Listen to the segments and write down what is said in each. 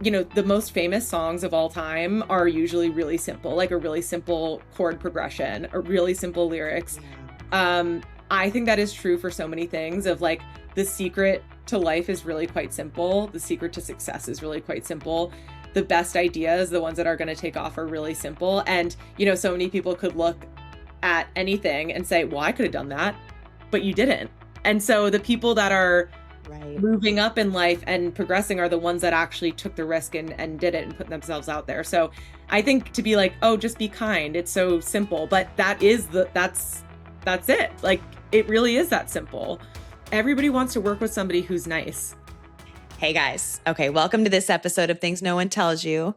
the most famous songs of all time are usually really simple, like a really simple chord progression or really simple lyrics. Yeah. I think that is true for so many things of like the secret to life is really quite simple. The secret to success is really quite simple. The best ideas, the ones that are going to take off, are really simple. And, so many people could look at anything and say, well, I could have done that, but you didn't. And so the people that are moving up in life and progressing are the ones that actually took the risk and did it and put themselves out there. So I think to be like, oh, just be kind, it's so simple, but that's it. Like, it really is that simple. Everybody wants to work with somebody who's nice. Hey guys. Okay, welcome to this episode of Things No One Tells You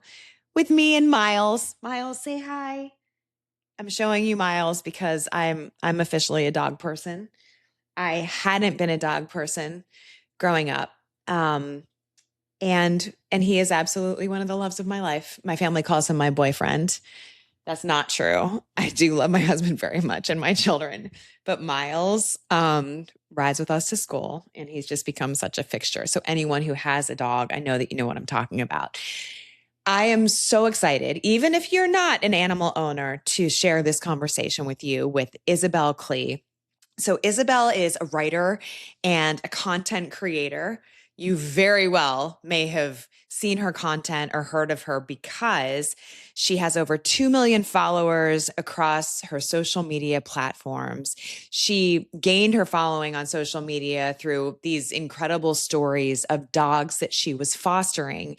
with me and Miles. Miles, say hi. I'm showing you Miles because I'm officially a dog person. I hadn't been a dog person growing up. And he is absolutely one of the loves of my life. My family calls him my boyfriend. That's not true. I do love my husband very much and my children, but Miles rides with us to school and he's just become such a fixture. So anyone who has a dog, I know that you know what I'm talking about. I am so excited, even if you're not an animal owner, to share this conversation with you with Isabel Klee. So Isabel is a writer and a content creator. You very well may have seen her content or heard of her because she has over 2 million followers across her social media platforms. She gained her following on social media through these incredible stories of dogs that she was fostering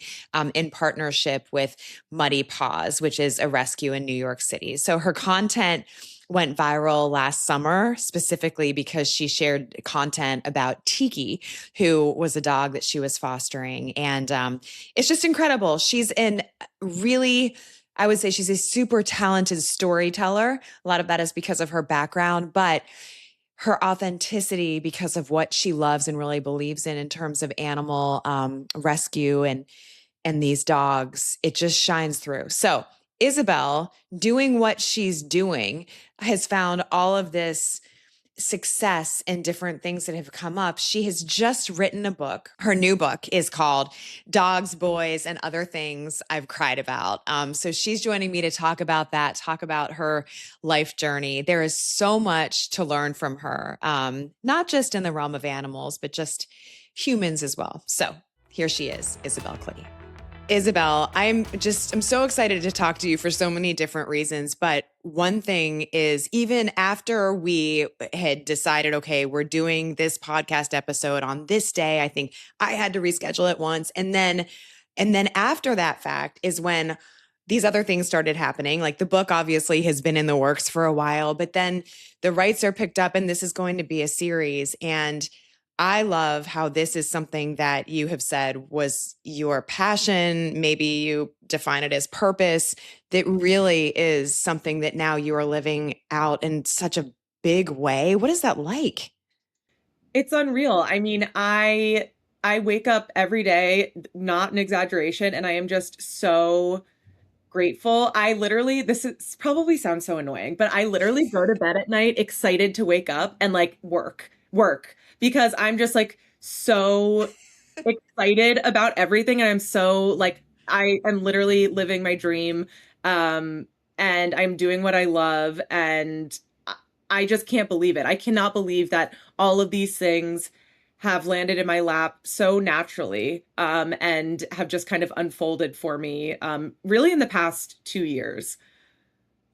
in partnership with Muddy Paws, which is a rescue in New York City. So her content went viral last summer, specifically because she shared content about Tiki, who was a dog that she was fostering. And it's just incredible. She's I would say she's a super talented storyteller. A lot of that is because of her background, but her authenticity because of what she loves and really believes in terms of animal rescue and these dogs, it just shines through. So Isabel, doing what she's doing, has found all of this success and different things that have come up. She has just written a book. Her new book is called Dogs, Boys, and Other Things I've Cried About. So she's joining me to talk about that, talk about her life journey. There is so much to learn from her, not just in the realm of animals, but just humans as well. So here she is, Isabel Klee. Isabel, I'm so excited to talk to you for so many different reasons. But one thing is, even after we had decided, okay, we're doing this podcast episode on this day, I think I had to reschedule it once. And then after that fact is when these other things started happening. Like the book obviously has been in the works for a while, but then the rights are picked up and this is going to be a series. And I love how this is something that you have said was your passion. Maybe you define it as purpose. That really is something that now you are living out in such a big way. What is that like? It's unreal. I mean, I wake up every day, not an exaggeration, and I am just so grateful. This is probably sounds so annoying, but I literally go to bed at night excited to wake up and like work because I'm just like so excited about everything. And I'm so like, I am literally living my dream. And I'm doing what I love. And I just can't believe it. I cannot believe that all of these things have landed in my lap so naturally, and have just kind of unfolded for me, really in the past 2 years.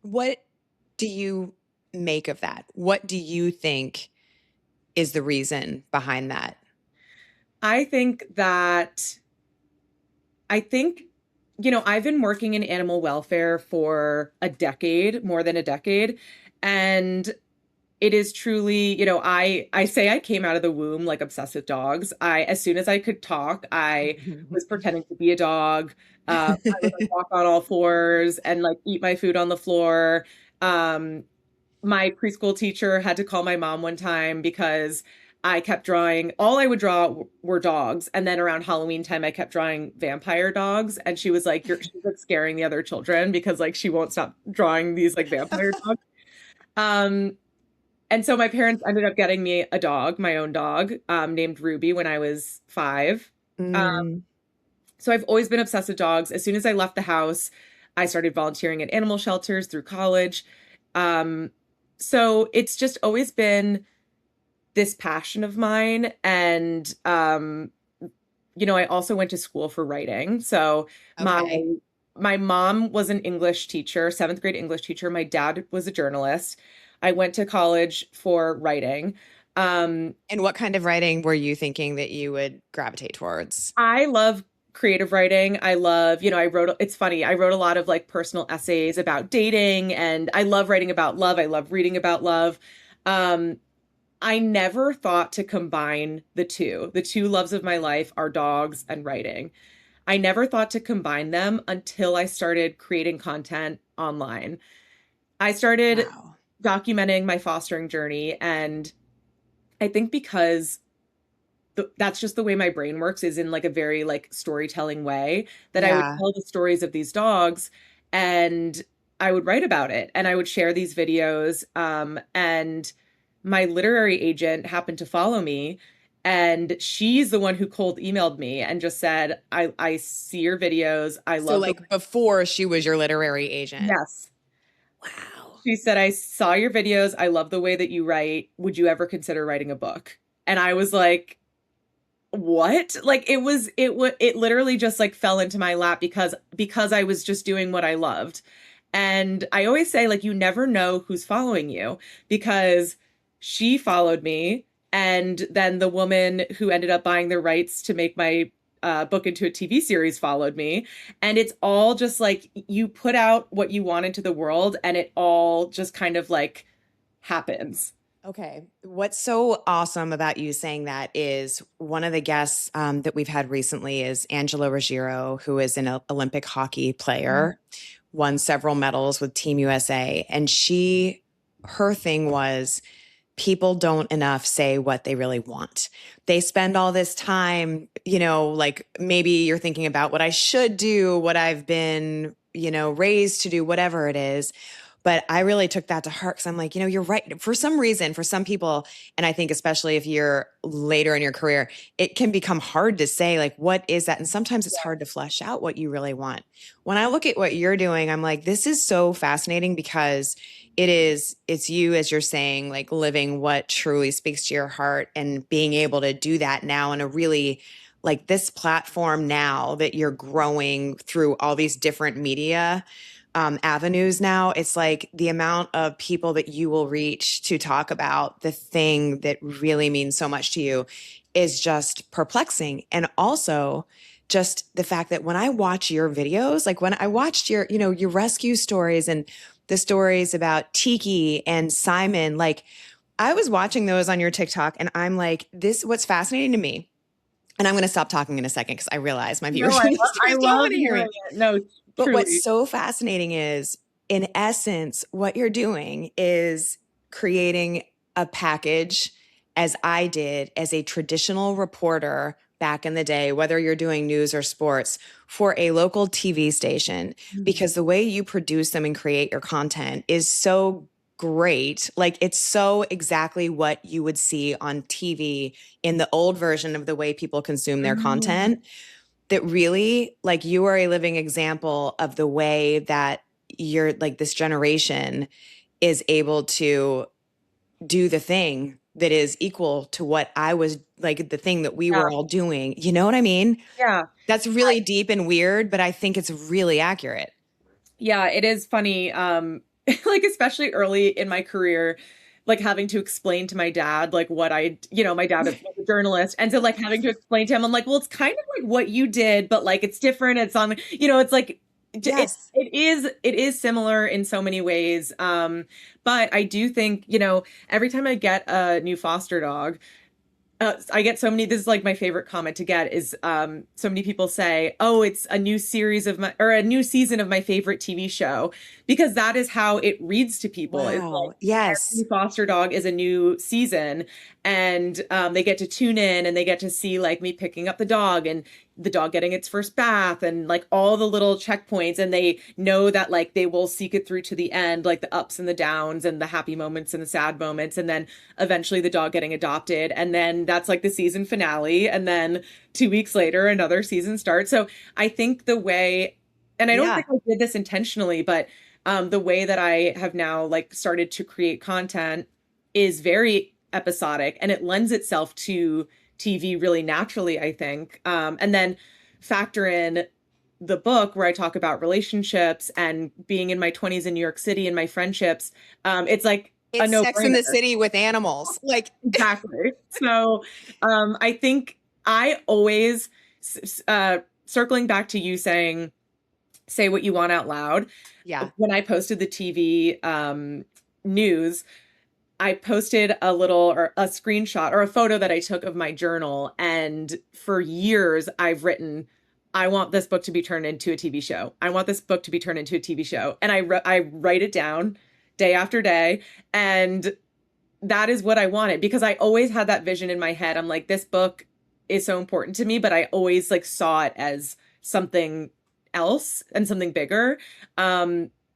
What do you make of that? What do you think is the reason behind that? I think that, I think, I've been working in animal welfare for a decade, more than a decade. And it is truly, I say I came out of the womb like obsessed with dogs. As soon as I could talk, I was pretending to be a dog. I would like walk on all fours and like eat my food on the floor. Um, my preschool teacher had to call my mom one time because I kept drawing, all I would draw were dogs. And then around Halloween time, I kept drawing vampire dogs. And she was like, she's like scaring the other children because like she won't stop drawing these like vampire dogs. Um, and so my parents ended up getting me a dog, my own dog, named Ruby when I was 5. Um, Mm. So I've always been obsessed with dogs. As soon as I left the house, I started volunteering at animal shelters through college. Um, so it's just always been this passion of mine. And I also went to school for writing. So my Okay. my mom was an English teacher, seventh grade English teacher. My dad was a journalist. I went to college for writing. Um, And what kind of writing were you thinking that you would gravitate towards? I love creative writing. I love, it's funny, I wrote a lot of like personal essays about dating, and I love writing about love. I love reading about love. Um, I never thought to combine the two. The two loves of my life are dogs and writing. I never thought to combine them until I started creating content online. I started Wow. documenting my fostering journey, and I think because that's just the way my brain works, is in like a very like storytelling way, that I would Yeah. tell the stories of these dogs, and I would write about it, and I would share these videos. And my literary agent happened to follow me, and she's the one who cold emailed me and just said, I see your videos. I So love the like before she was your literary agent. Yes. Wow. She said, I saw your videos. I love the way that you write. Would you ever consider writing a book? And I was like, what? Like it literally just like fell into my lap because I was just doing what I loved. And I always say, like, you never know who's following you, because she followed me, and then the woman who ended up buying the rights to make my book into a TV series followed me. And it's all just like you put out what you want into the world, and it all just kind of like happens. Okay. What's so awesome about you saying that is one of the guests that we've had recently is Angela Ruggiero, who is an Olympic hockey player, won several medals with Team USA. And her thing was people don't enough say what they really want. They spend all this time, like maybe you're thinking about what I should do, what I've been, raised to do, whatever it is. But I really took that to heart because I'm like, you're right. For some reason, for some people, and I think especially if you're later in your career, it can become hard to say, like, what is that? And sometimes it's hard to flesh out what you really want. When I look at what you're doing, I'm like, this is so fascinating because it's you, as you're saying, like living what truly speaks to your heart and being able to do that now in a really like this platform now that you're growing through all these different media avenues now. It's like the amount of people that you will reach to talk about the thing that really means so much to you is just perplexing. And also just the fact that when I watch your videos, like when I watched your rescue stories and the stories about Tiki and Simon, like I was watching those on your TikTok and I'm like, what's fascinating to me. And I'm going to stop talking in a second because I realize my No, viewers from these I stories don't love want to hear hearing me. it. No, But what's truly. so fascinating is, in essence, what you're doing is creating a package, as I did as a traditional reporter back in the day, whether you're doing news or sports, for a local TV station, Mhm. because the way you produce them and create your content is so great. Like it's so exactly what you would see on TV in the old version of the way people consume their Mhm. content, that really like you are a living example of the way that you're like this generation is able to do the thing that is equal to what I was like the thing that we Yeah. were all doing. You know what I mean? Yeah. That's really deep and weird, but I think it's really accurate. Yeah, it is funny. Like especially early in my career, like having to explain to my dad like what my dad was a journalist, and so like having to explain to him, I'm like, well, it's kind of like what you did, but like it's different. It's on, it's like Yes. it is similar in so many ways. But I do think, every time I get a new foster dog, I get so many. This is like my favorite comment to get is so many people say, "Oh, it's a new series of my or a new season of my favorite TV show," because that is how it reads to people. It's like Wow. every Yes. new foster dog is a new season, and they get to tune in and they get to see like me picking up the dog and the dog getting its first bath and like all the little checkpoints, and they know that like they will seek it through to the end, like the ups and the downs and the happy moments and the sad moments, and then eventually the dog getting adopted, and then that's like the season finale, and then 2 weeks later another season starts. So I think the way, and I don't Yeah. think I did this intentionally, but the way that I have now like started to create content is very episodic, and it lends itself to TV really naturally, I think. And then factor in the book where I talk about relationships and being in my 20s in New York City and my friendships. It's like a It's Sex in no-brainer. the City with animals. Like, Exactly. So I think I always, circling back to you saying, say what you want out loud. yeah. When I posted the TV news, I posted a little or a screenshot or a photo that I took of my journal. And for years, I've written, I want this book to be turned into a TV show. I want this book to be turned into a TV show. And I write it down day after day. And that is what I wanted because I always had that vision in my head. I'm like, this book is so important to me, but I always like saw it as something else and something bigger.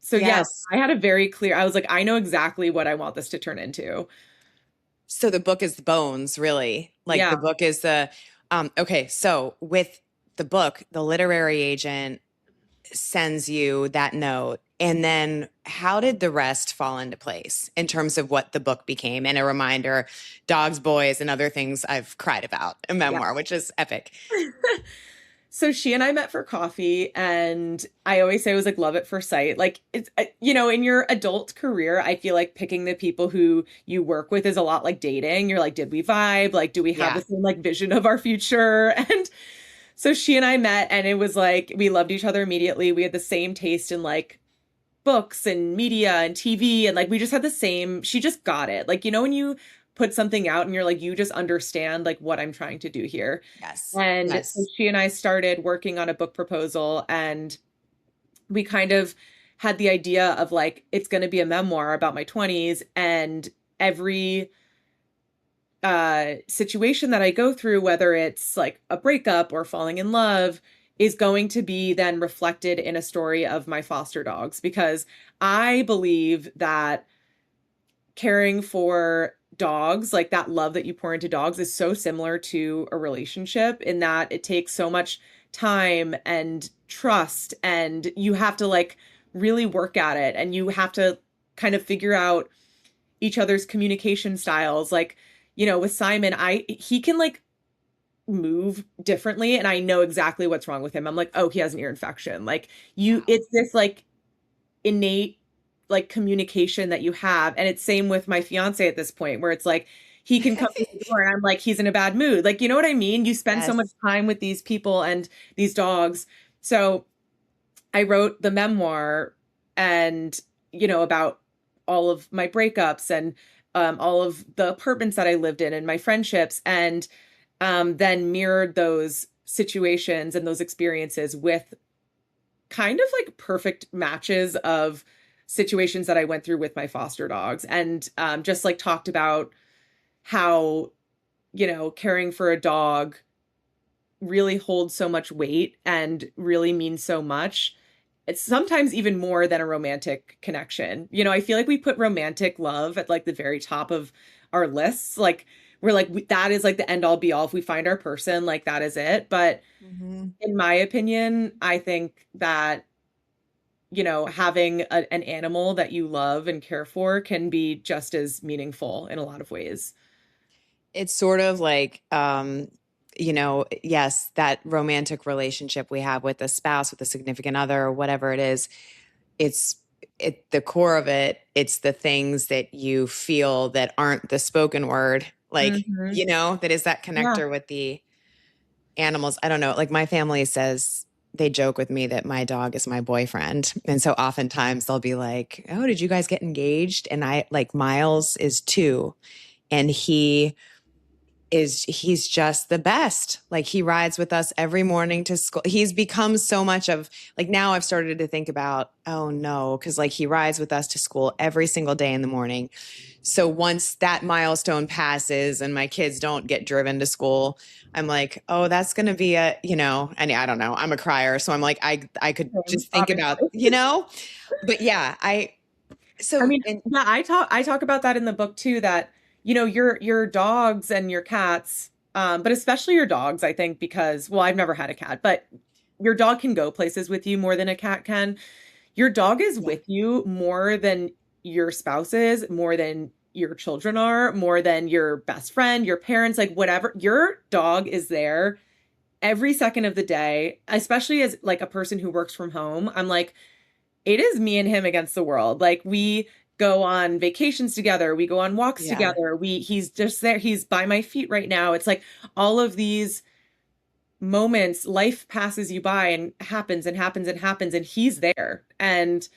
So yeah, Yes. I had a very clear, I was like, I know exactly what I want this to turn into. So the book is the bones, really. Like the Yeah. book is the okay, so with the book, the literary agent sends you that note. And then how did the rest fall into place in terms of what the book became? And a reminder, dogs, boys, and other things I've cried about, a Yeah. memoir, which is epic. So she and I met for coffee, and I always say it was like love at first sight. Like it's in your adult career, I feel like picking the people who you work with is a lot like dating. You're like, did we vibe? Like, do we have the Yeah. same like vision of our future? And so she and I met, and it was like we loved each other immediately. We had the same taste in like books and media and TV, and like we just had the same, she just got it. Like, when you put something out and you're like, you just understand like what I'm trying to do here. Yes. And so Yes. she and I started working on a book proposal, and we kind of had the idea of like it's going to be a memoir about my 20s, and every situation that I go through, whether it's like a breakup or falling in love, is going to be then reflected in a story of my foster dogs, because I believe that caring for dogs, like that love that you pour into dogs, is so similar to a relationship in that it takes so much time and trust, and you have to like really work at it, and you have to kind of figure out each other's communication styles. Like, with Simon, he can like move differently, and I know exactly what's wrong with him. I'm like, oh, he has an ear infection. Like Wow. it's this like innate like communication that you have. And it's same with my fiance at this point, where it's like he can come through the door and I'm like, he's in a bad mood. Like, you know what I mean? You spend so much Yes. time with these people and these dogs. So I wrote the memoir, and about all of my breakups, and all of the apartments that I lived in and my friendships, and then mirrored those situations and those experiences with kind of like perfect matches of situations that I went through with my foster dogs, and just like talked about how, caring for a dog really holds so much weight and really means so much. It's sometimes even more than a romantic connection. I feel like we put romantic love at like the very top of our lists. Like we're like, that is like the end all be all. If we find our person, like that is it. But Mhm. in my opinion, I think that having an animal that you love and care for can be just as meaningful in a lot of ways. It's sort of like, yes, that romantic relationship we have with a spouse, with a significant other, or whatever it is. It's the core of it. It's the things that you feel that aren't the spoken word, like, Hmm. that is that Yeah. connector with the animals. I don't know. Like my family says, they joke with me that my dog is my boyfriend. And so oftentimes they'll be like, oh, did you guys get engaged? And I like Miles is 2, and he is he's just the best. Like he rides with us every morning to school. He's become so much of like now I've started to think about, oh no, because like he rides with us to school every single day in the morning. So once that milestone passes and my kids don't get driven to school, I'm like, oh, that's going to be and I don't know, I'm a crier. So I'm like, I could just think about, Obviously. but yeah, I so, mean, and yeah, I talk about that in the book too, that, your dogs and your cats, but especially your dogs, I think, because, well, I've never had a cat, but your dog can go places with you more than a cat can. Your dog is yeah, with you more than your spouse is, more than your children are, more than your best friend, your parents, like whatever. Your dog is there every second of the day, especially as like a person who works from home. I'm like, it is me and him against the world. Like we go on vacations together, we go on walks yeah. together. He's just there. He's by my feet right now. It's like all of these moments, life passes you by and happens and happens and happens, and he's there. And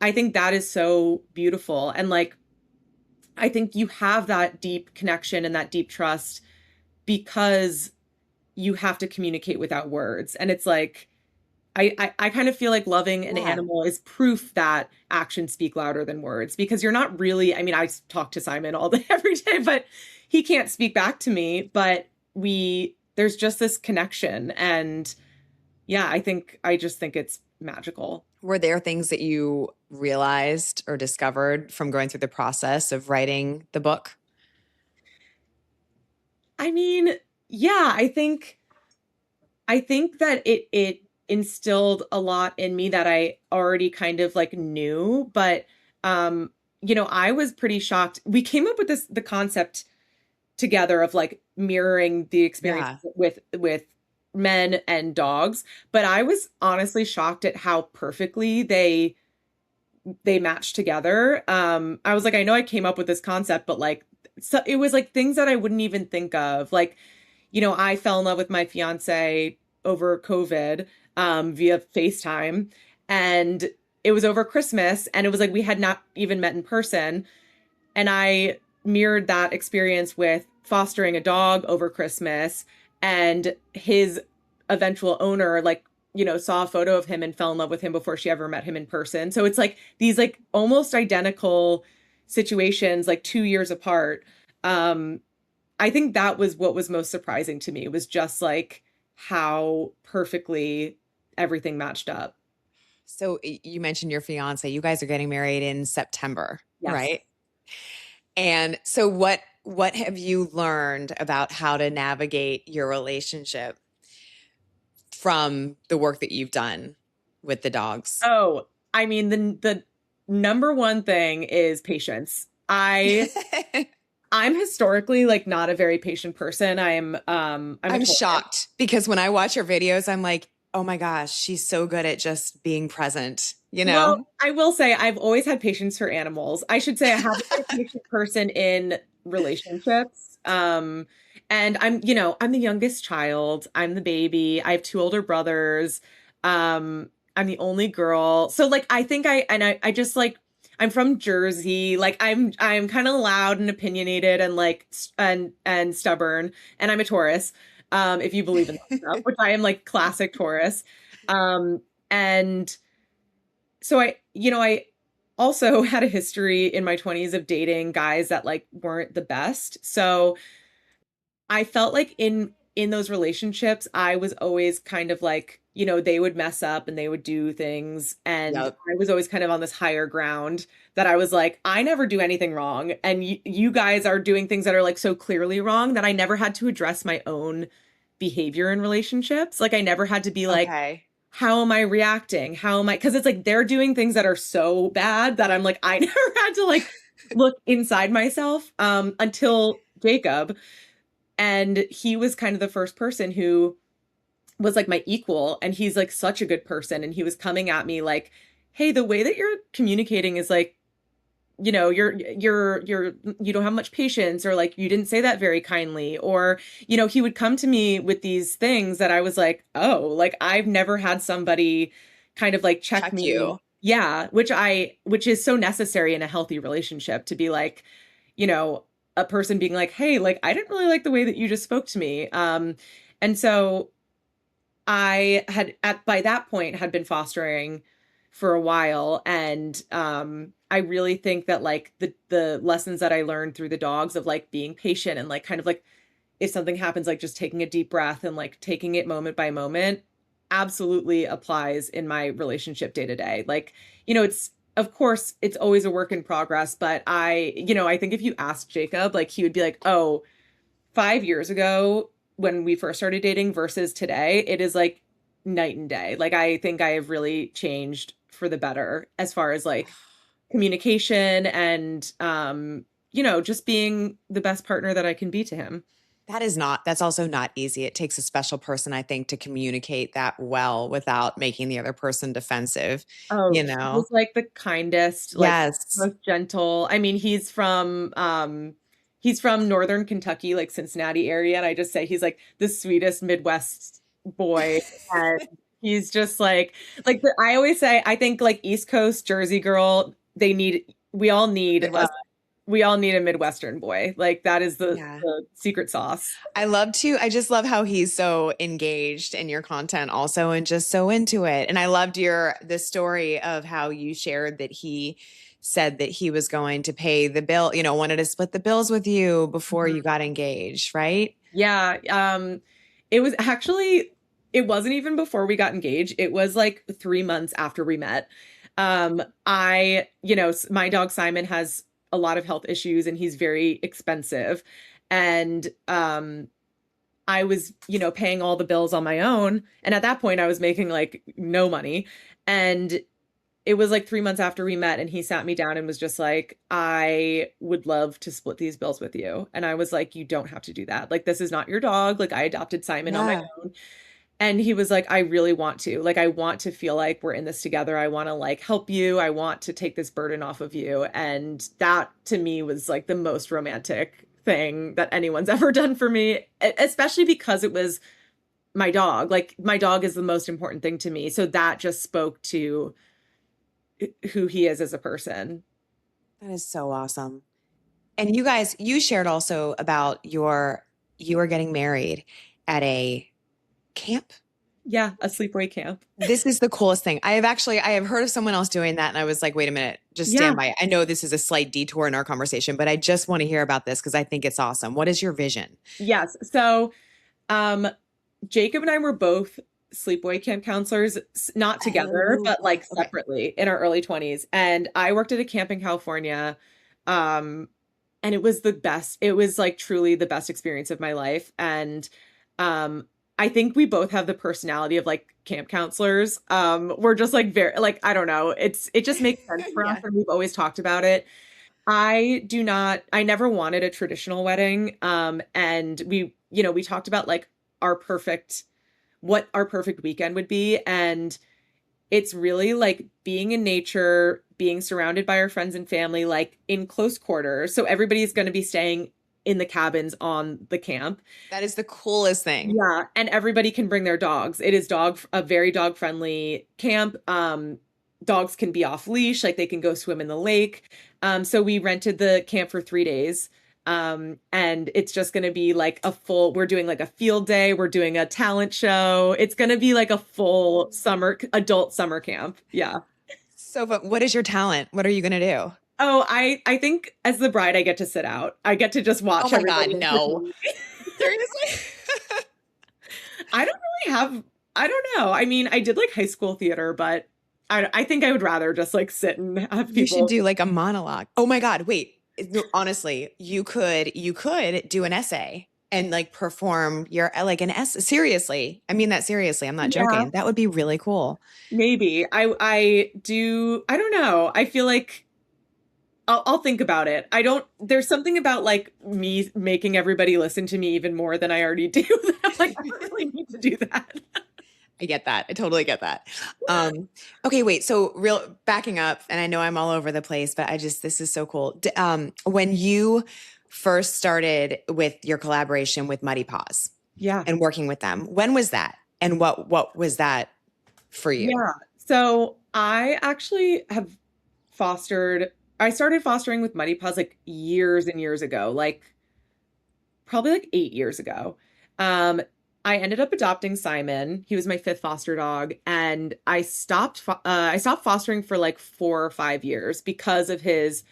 I think that is so beautiful. And like, I think you have that deep connection and that deep trust because you have to communicate without words. And it's like, I kind of feel like loving an Yeah. animal is proof that actions speak louder than words because you're not really, I mean, I talk to Simon all day, every day, but he can't speak back to me. But there's just this connection. And yeah, I just think it's magical. Were there things that you realized or discovered from going through the process of writing the book? I mean, yeah, I think that it instilled a lot in me that I already kind of like knew, but I was pretty shocked. We came up with the concept together of like mirroring the experience Yeah. with men and dogs, but I was honestly shocked at how perfectly they matched together. I was like, I know I came up with this concept, but like so it was like things that I wouldn't even think of. Like, I fell in love with my fiance over COVID via FaceTime. And it was over Christmas. And it was like we had not even met in person. And I mirrored that experience with fostering a dog over Christmas. And his eventual owner, like, saw a photo of him and fell in love with him before she ever met him in person. So it's like these like almost identical situations, like 2 years apart. Um, I think that was what was most surprising to me was just like how perfectly everything matched up. So you mentioned your fiance. You guys are getting married in September, Yes. right? And so what have you learned about how to navigate your relationship from the work that you've done with the dogs? Oh, I mean the number one thing is patience. I'm historically like not a very patient person. I'm a I'm Taurus. shocked because when I watch your videos, I'm like, oh my gosh, she's so good at just being present, you Well, know? I will say I've always had patience for animals. I should say I haven't been a patient person in relationships. And I'm the youngest child. I'm the baby. I have two older brothers. I'm the only girl. So like I think I just like I'm from Jersey. Like I'm kind of loud and opinionated and like and stubborn. And I'm a Taurus. If you believe in that stuff, which I am like classic Taurus. And so I also had a history in my 20s of dating guys that like weren't the best. So I felt like in those relationships, I was always kind of like, they would mess up and they would do things and Yep. I was always kind of on this higher ground that I was like, I never do anything wrong and you guys are doing things that are like so clearly wrong that I never had to address my own behavior in relationships. Like I never had to be like, Okay. how am I reacting? How am I? Because it's like they're doing things that are so bad that I'm like, I never had to like look inside myself until Jacob. And he was kind of the first person who was like my equal. And he's like such a good person. And he was coming at me like, hey, the way that you're communicating is like, you don't have much patience, or like you didn't say that very kindly, or he would come to me with these things that I was like, oh, like I've never had somebody kind of like check Check me. you. Yeah, which is so necessary in a healthy relationship to be like, you know a person being like, hey, like I didn't really like the way that you just spoke to me. And so I had at by that point had been fostering for a while, and I really think that like the lessons that I learned through the dogs of like being patient and like kind of like if something happens, like just taking a deep breath and like taking it moment by moment absolutely applies in my relationship day to day. Like, it's of course it's always a work in progress, but I think if you ask Jacob, like he would be like, oh, 5 years ago when we first started dating versus today, it is like night and day. Like I think I have really changed for the better as far as like communication and just being the best partner that I can be to him. That's also not easy. It takes a special person, I think, to communicate that well without making the other person defensive, Oh, you he know? was like the kindest, like Yes. most gentle. I mean, he's from northern Kentucky, like Cincinnati area, and I just say he's like the sweetest Midwest boy. And he's just I always say I think like East Coast Jersey girl, we all need Midwest. we all need a Midwestern boy. Like that is the Yeah. the secret sauce. I just love how he's so engaged in your content also and just so into it. And I loved the story of how you shared that he said that he was going to pay the bill, wanted to split the bills with you before you got engaged, right? Yeah, it was actually it wasn't even before we got engaged. It was like 3 months after we met. My dog Simon has a lot of health issues and he's very expensive. And I was, paying all the bills on my own. And at that point I was making like no money. And it was like 3 months after we met, and he sat me down and was just like, I would love to split these bills with you. And I was like, you don't have to do that. Like, this is not your dog. Like, I adopted Simon on my Yeah. own. And he was like, I really want to. Like, I want to feel like we're in this together. I want to like help you. I want to take this burden off of you. And that to me was like the most romantic thing that anyone's ever done for me, especially because it was my dog. Like, my dog is the most important thing to me. So that just spoke to who he is as a person. That is so awesome. And you shared also about you were getting married at a camp. Yeah, a sleepaway camp. This is the coolest thing. I have heard of someone else doing that. And I was like, wait a minute, just Yeah. stand by. I know this is a slight detour in our conversation, but I just want to hear about this because I think it's awesome. What is your vision? Yes. So, um, Jacob and I were both sleepaway camp counselors, not together, Oh, but like okay. separately in our early 20s. And I worked at a camp in California. Um, and it was the best. It was like truly the best experience of my life. And I think we both have the personality of like camp counselors. We're just like very like I don't know. It just makes sense for us, Yeah. and we've always talked about it. I never wanted a traditional wedding. And we talked about like our perfect what our perfect weekend would be. And it's really like being in nature, being surrounded by our friends and family, like in close quarters. So everybody's going to be staying in the cabins on the camp. That is the coolest thing. Yeah, and everybody can bring their dogs. It is a very dog friendly camp. Dogs can be off leash, like they can go swim in the lake. So we rented the camp for 3 days. And it's just going to be like we're doing like a field day. We're doing a talent show. It's going to be like a full adult summer camp. Yeah. So, but what is your talent? What are you going to do? Oh, I think as the bride, I get to sit out. I get to just Oh watch my God, everybody no. entertain. Seriously? I don't really have, I don't know. I mean, I did like high school theater, but I think I would rather just like sit and have You should people. do like a monologue. Oh my God, wait. No, honestly, you could do an essay and like perform your like an essay. Seriously. I mean that seriously. I'm not Yeah, joking. That would be really cool. maybe. I don't know. I feel like I'll think about it. There's something about like me making everybody listen to me even more than I already do. That I'm like, I don't really need to do that. I get that. I totally get that. Okay, wait. So real backing up, and I know I'm all over the place, but this is so cool. When you first started with your collaboration with Muddy Paws Yeah. and working with them, when was that? And what was that for you? Yeah. So I actually have fostered I started fostering with Muddy Paws like years and years ago, like probably like 8 years ago. Um, I ended up adopting Simon. He was my fifth foster dog, and I stopped fostering for like 4 or 5 years because of his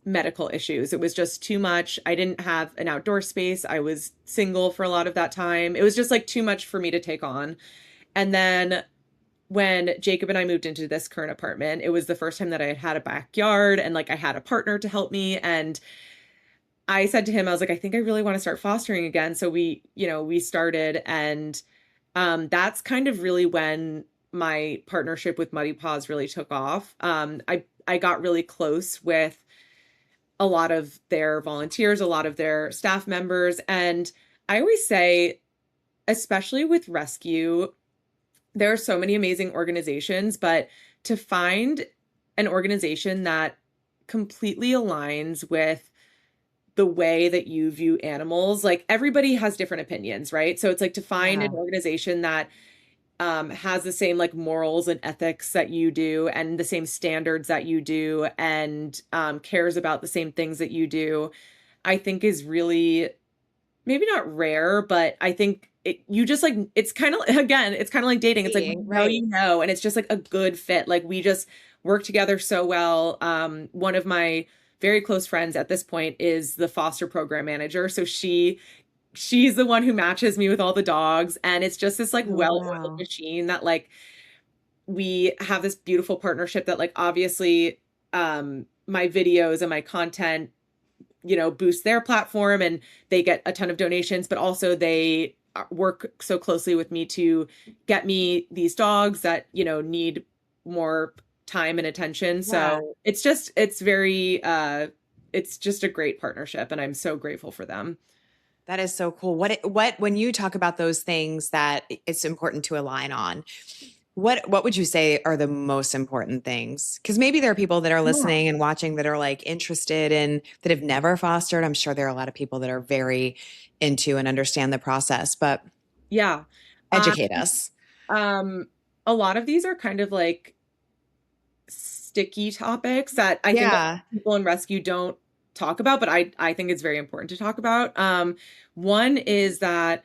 medical issues. It was just too much. I didn't have an outdoor space. I was single for a lot of that time. It was just like too much for me to take on. And then when Jacob and I moved into this current apartment, it was the first time that I had had a backyard and like I had a partner to help me. And I said to him, I was like, I think I really want to start fostering again. So we started, and that's kind of really when my partnership with Muddy Paws really took off. I got really close with a lot of their volunteers, a lot of their staff members, and I always say, especially with rescue, there are so many amazing organizations, but to find an organization that completely aligns with the way that you view animals, like everybody has different opinions, right? So it's like to find an Yeah. organization that has the same like morals and ethics that you do and the same standards that you do and cares about the same things that you do, I think is really maybe not rare, but I think you just like, it's kind of, again, it's kind of like dating. It's like, Being, right. you know, and it's just like a good fit. Like we just work together so well. One of my very close friends at this point is the foster program manager. So she's the one who matches me with all the dogs. And it's just this like Oh, well-oiled wow. machine that like we have this beautiful partnership that like obviously my videos and my content boost their platform and they get a ton of donations, but also they work so closely with me to get me these dogs that, need more time and attention. Yeah. So it's just a great partnership and I'm so grateful for them. That is so cool. What when you talk about those things that it's important to align on, what would you say are the most important things? Because maybe there are people that are Yeah. listening and watching that are like interested in that have never fostered. I'm sure there are a lot of people that are very into and understand the process, but Yeah. Um, educate us. um, a lot of these are kind of like sticky topics that I think Yeah. people in rescue don't talk about, but I think it's very important to talk about. One is that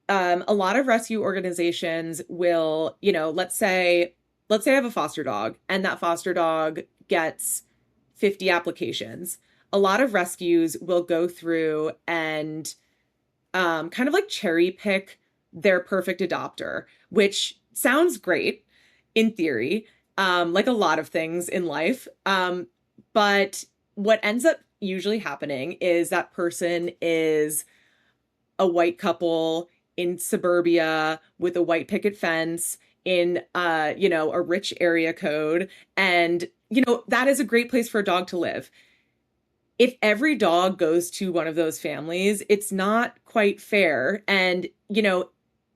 a lot of rescue organizations will, let's say I have a foster dog and that foster dog gets 50 applications. A lot of rescues will go through and kind of like cherry pick their perfect adopter, which sounds great in theory, like a lot of things in life. But what ends up usually happening is that person is a white couple in suburbia with a white picket fence in a rich area code. And, that is a great place for a dog to live. If every dog goes to one of those families, it's not quite fair. And,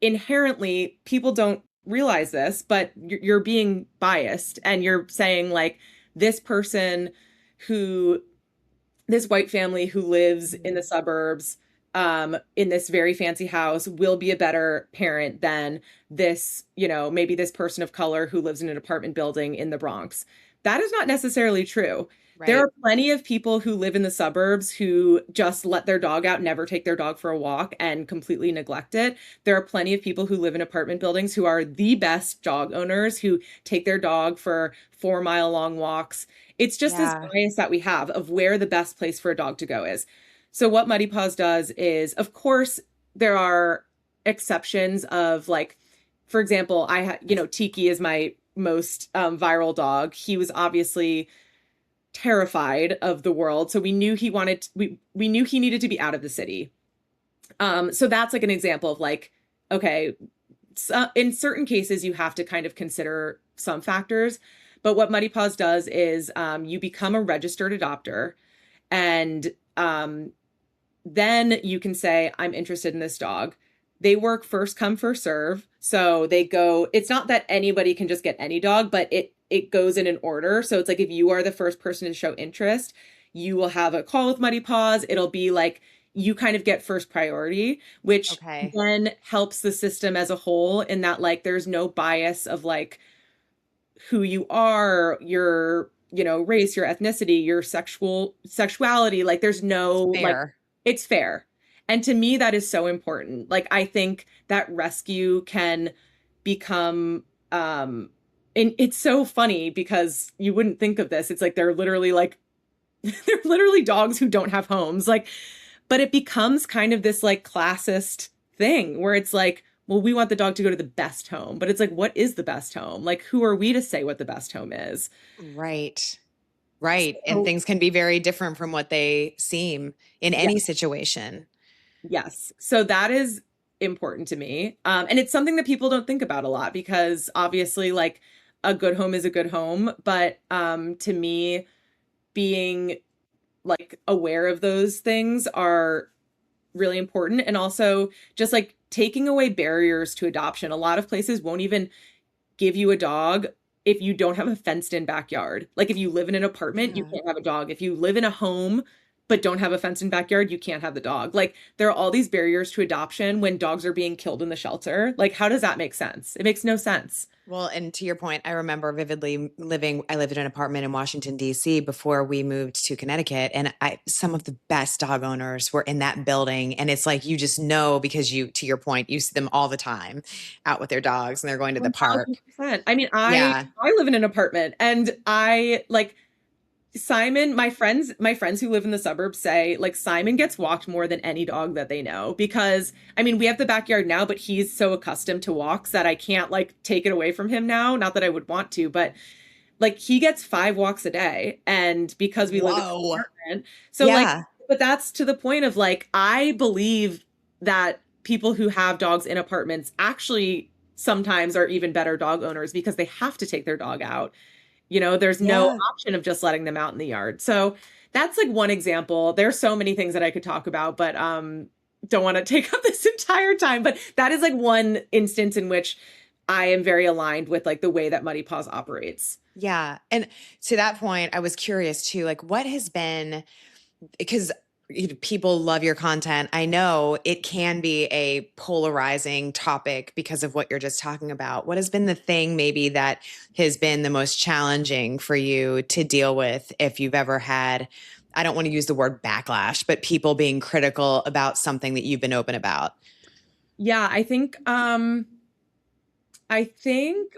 inherently, people don't realize this, but you're being biased and you're saying, like, this person who, this white family who lives in the Mhm. suburbs, in this very fancy house, will be a better parent than this, maybe this person of color who lives in an apartment building in the Bronx. That is not necessarily true. There Right. are plenty of people who live in the suburbs who just let their dog out, never take their dog for a walk, and completely neglect it. There are plenty of people who live in apartment buildings who are the best dog owners who take their dog for 4 mile long walks. It's just this Yeah. bias that we have of where the best place for a dog to go is. So what Muddy Paws does is, of course, there are exceptions of like, for example, Tiki is my most viral dog. He was obviously terrified of the world, so we knew he needed to be out of the city. So that's like an example of like, okay, so in certain cases, you have to kind of consider some factors. But what Muddy Paws does is you become a registered adopter, and then you can say, I'm interested in this dog. They work first come, first serve. So they go, it's not that anybody can just get any dog, but it goes in an order. So it's like if you are the first person to show interest, you will have a call with Muddy Paws. It'll be like you kind of get first priority, which Okay. then helps the system as a whole in that like there's no bias of like who you are, your race, your ethnicity, your sexuality. Like there's no like Fair. it's fair. And to me, that is so important. Like I think that rescue can become and it's so funny because you wouldn't think of this. It's like they're literally like they're literally dogs who don't have homes. Like, but it becomes kind of this like classist thing where it's like, well, we want the dog to go to the best home. But it's like, what is the best home? Like, who are we to say what the best home is? Right. Right. And So, things can be very different from what they seem in yeah, any situation. yes. So that is important to me. And it's something that people don't think about a lot because obviously, like, a good home is a good home. But to me, being like aware of those things are really important. And also just like taking away barriers to adoption. A lot of places won't even give you a dog if you don't have a fenced in backyard. Like if you live in an apartment, you Yeah. can't have a dog. If you live in a home but don't have a fenced in backyard, you can't have the dog. Like there are all these barriers to adoption when dogs are being killed in the shelter. Like how does that make sense? It makes no sense. Well, and to your point, I remember vividly I lived in an apartment in Washington, D.C. before we moved to Connecticut. And some of the best dog owners were in that building. And it's like, you just know because to your point, you see them all the time out with their dogs and they're going to the park. 1000%. I mean, I Yeah. I live in an apartment and I like Simon, my friends who live in the suburbs say like Simon gets walked more than any dog that they know because I mean, we have the backyard now, but he's so accustomed to walks that I can't like take it away from him now. Not that I would want to, but like he gets 5 walks a day and because we live in Whoa. an apartment. So like Yeah. but that's to the point of like I believe that people who have dogs in apartments actually sometimes are even better dog owners because they have to take their dog out. There's no Yeah. option of just letting them out in the yard. So that's like one example. There's so many things that I could talk about, but don't want to take up this entire time. But that is like one instance in which I am very aligned with like the way that Muddy Paws operates. Yeah. And to that point, I was curious too, like what has been, because people love your content. I know it can be a polarizing topic because of what you're just talking about. What has been the thing maybe that has been the most challenging for you to deal with if you've ever had, I don't want to use the word backlash, but people being critical about something that you've been open about? Yeah, I think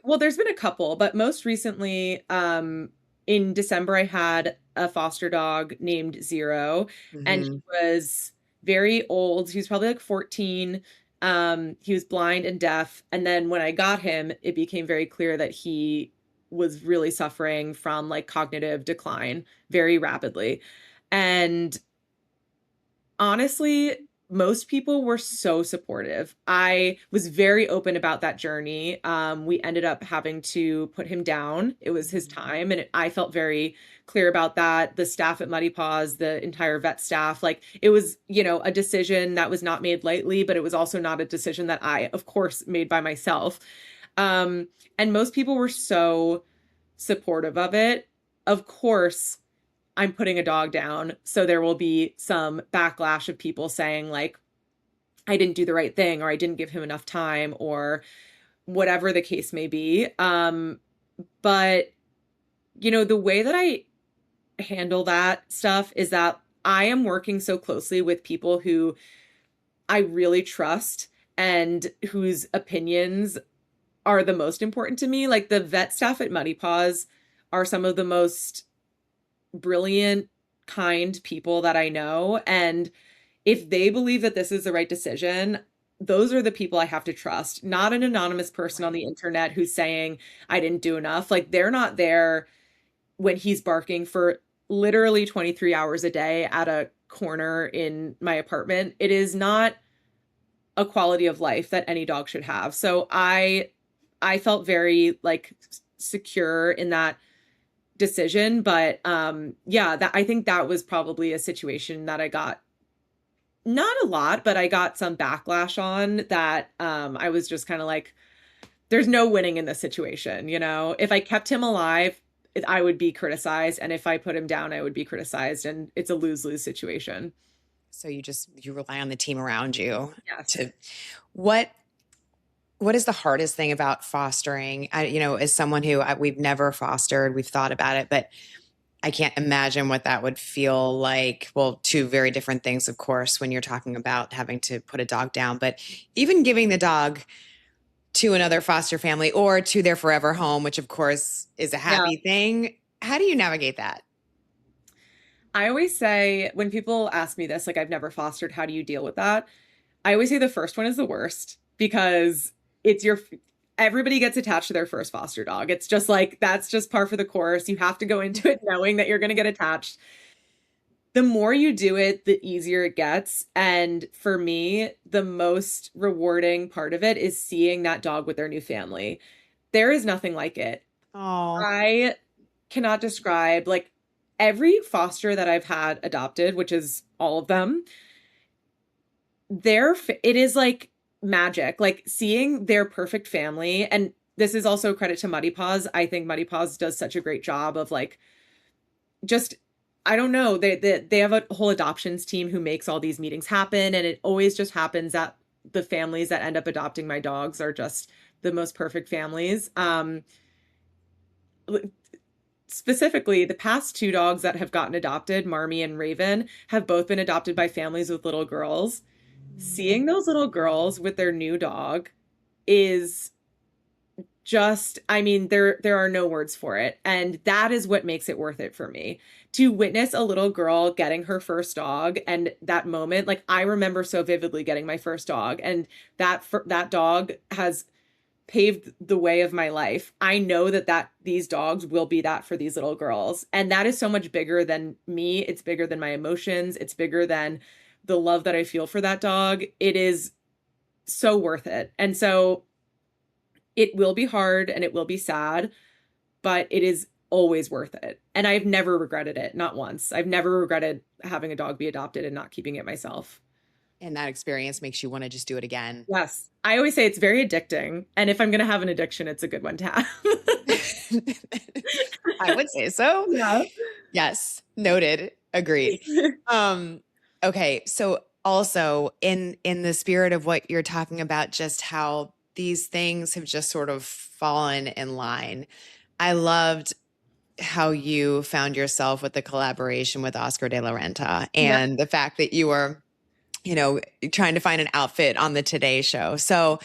well there's been a couple, but most recently in December I had a foster dog named Zero and he Hmm. was very old. He was probably like 14. He was blind and deaf and then when I got him it became very clear that he was really suffering from like cognitive decline very rapidly. And honestly, most people were so supportive. I was very open about that journey. We ended up having to put him down. It was his time, and I felt very clear about that. The staff at Muddy Paws, the entire vet staff, like it was, a decision that was not made lightly, but it was also not a decision that I, of course, made by myself. Um, and most people were so supportive of it. Of course, I'm putting a dog down. So there will be some backlash of people saying, like, I didn't do the right thing, or I didn't give him enough time, or whatever the case may be. But, the way that I handle that stuff is that I am working so closely with people who I really trust and whose opinions are the most important to me. Like the vet staff at Muddy Paws are some of the most brilliant, kind people that I know. And if they believe that this is the right decision, those are the people I have to trust, not an anonymous person on the Right. internet who's saying, I didn't do enough. Like they're not there when he's barking for literally 23 hours a day at a corner in my apartment. It is not a quality of life that any dog should have. So I felt very like secure in that decision, but yeah, that I think that was probably a situation that I got not a lot, but I got some backlash on that I was just kind of like there's no winning in this situation, If I kept him alive, I would be criticized, and if I put him down, I would be criticized, and it's a lose-lose situation. So you rely on the team around you Yes. to what what is the hardest thing about fostering? As someone who we've never fostered, we've thought about it, but I can't imagine what that would feel like. Well, two very different things, of course, when you're talking about having to put a dog down, but even giving the dog to another foster family or to their forever home, which of course is a Yeah. happy thing. How do you navigate that? I always say when people ask me this, like I've never fostered, how do you deal with that? I always say the first one is the worst because it's your everybody gets attached to their first foster dog. It's just like that's just par for the course. You have to go into it knowing that you're going to get attached. The more you do it, the easier it gets. And for me, the most rewarding part of it is seeing that dog with their new family. There is nothing like it. Oh, I cannot describe like every foster that I've had adopted, which is all of them, it is like magic. Like seeing their perfect family, and this is also credit to Muddy Paws. I think Muddy Paws does such a great job of like just I don't know. They have a whole adoptions team who makes all these meetings happen, and it always just happens that the families that end up adopting my dogs are just the most perfect families. Specifically, the past two dogs that have gotten adopted, Marmy and Raven, have both been adopted by families with little girls. Seeing those little girls with their new dog is just, I mean, there are no words for it. And that is what makes it worth it for me. To witness a little girl getting her first dog and that moment, like I remember so vividly getting my first dog, and that dog has paved the way of my life. I know that these dogs will be that for these little girls. And that is so much bigger than me. It's bigger than my emotions. It's bigger than the love that I feel for that dog. It is so worth it. And so it will be hard and it will be sad, but it is always worth it. And I've never regretted it, not once. I've never regretted having a dog be adopted and not keeping it myself. and that experience makes you want to just do it again. Yes. I always say it's very addicting. And if I'm going to have an addiction, it's a good one to have. I would say so. Yeah. Yes, noted. Agreed. Um, okay, so also in the spirit of what you're talking about, just how these things have just sort of fallen in line. I loved how you found yourself with the collaboration with Oscar de la Renta Yeah. and the fact that you were, trying to find an outfit on the Today Show. So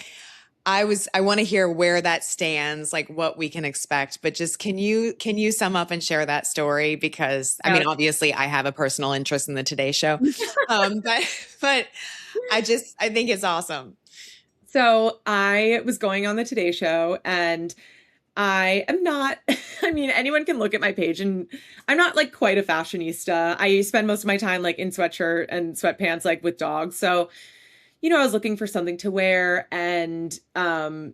I want to hear where that stands, like what we can expect, but just can you sum up and share that story? Because I Yeah. mean, obviously I have a personal interest in the Today Show. But I think it's awesome. So I was going on the Today Show and I am not, I mean, anyone can look at my page and I'm not like quite a fashionista. I spend most of my time like in sweatshirt and sweatpants, like with dogs. So, I was looking for something to wear and